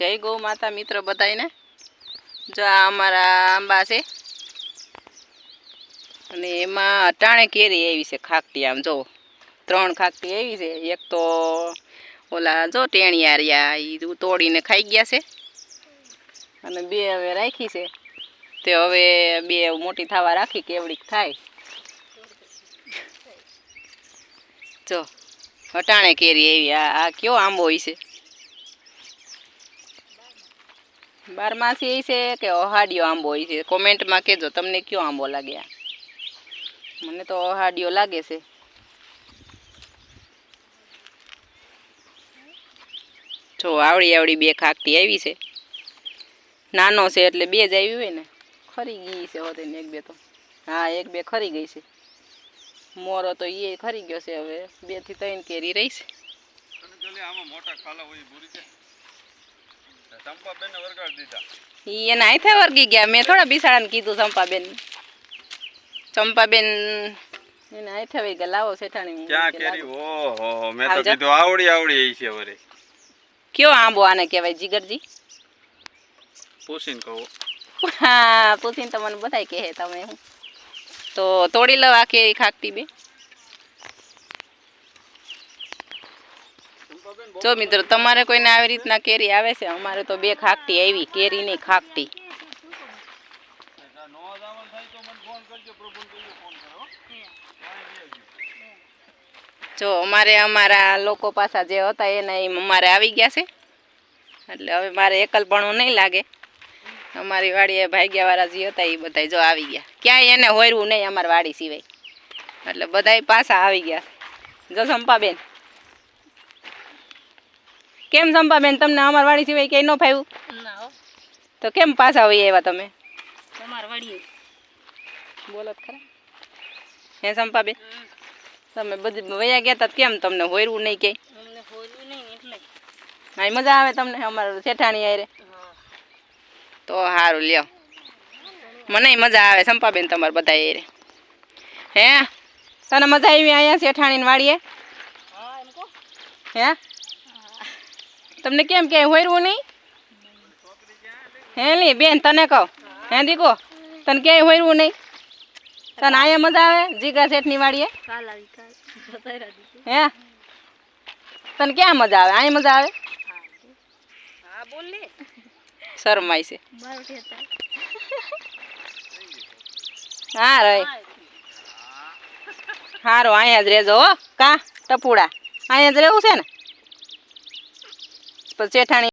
जय गौ माता मित्र बताई ने जो अमरा आंबा से अटाणे केरी एवी से खाकटी आम जो 3 खाकटी एवी से एक तो ओला जो टेणिया रह्या ई तोड़ीने खाई गया से अने बे हवे राखी से ते हवे बे मोटी थावा राखी केवड़ीक थाय जो अटाणे केरी एवी आ क्यो आंबो होय छे 12 से के ओहाडियो आंबो होय छे कमेंट में कहो तमने क्यों आंबो लागे मने तो ओहाडियो लागे छे जो आवड़ी आवड़ी बे खाकटी आवी छे नानो छे एटले बे ज आवी होय ने खरी गई छे होते ने एक बे तो हाँ एक बे खरी गई छे मोरो तो ये खरी गयो छे हवे 2 થી 3 केरी रही छे जले आमा मोटा खाला होई बुरी छे चंपाबेन ने वर्गाड़ दीधा ये नाई थे वर्गी गया मैं थोड़ा बिसाड़न कीधु चंपाबेन ने नाई थे वे गलाओ सेठाणी क्या केरी ओ मैं तो कीधु आवड़ी आवड़ी आई छे वरे क्यों आंबो आने कहेवाय जिगरजी पूछीन कहो हाँ पूछीन तो मने बताय कहे तमे हूँ तो तोड़ी लो आ केरी खाकटी बे जो मित्रों तमारे कोई ने आवी रीतना केरी आवे छे अमारे तो 2 खाकटी आवी केरी नहीं खाकटी जो अमारे अमारा लोको पासा जे हता एने अमारे आवी गया छे એટલે હવે મારે એકલપણું નહીં લાગે અમારી વાડીએ ભાગ્યવાળા જે હતા એ બધાય જો આવી ગયા ક્યાંય એને હોયરું નહીં અમાર વાડી સિવાય એટલે બધાય પાછા આવી ગયા જો સંપાબેન કેમ સંપાબેન તમને અમાર વાડી સિવાય ક્યાંય ન ફાવ્યું ના હો તો કેમ પાછા આવી આવ્યા તમે તમાર વાડીએ બોલો ખરા હે સંપાબેન તમે બધી વયા ગયા તા કેમ તમને હોયરું નહીં કે અમને હોયરું નહીં એટલે હા મજા આવે તમને અમાર શેઠાણી આરે तो हारू लियो मने मजा आवे संपाबेन तमार बधाई रे हे तने मजा आवी आया सेठाणी वाड़ीए हां एमको हे तमने केम के होयरू नहीं हे ली बेन तने कहो हे दीको तने के होयरू नहीं तने आया मजा आवे जीगा सेठनी वाड़ीए काल आवी काल बतायरा दी हे तने क्या मजा आवे आया मजा आवे हां बोल ले शर्माई से हाँ रही हारो अँ ज रेजो का टपूड़ा अँ ज रेवू छे ने जेठाणी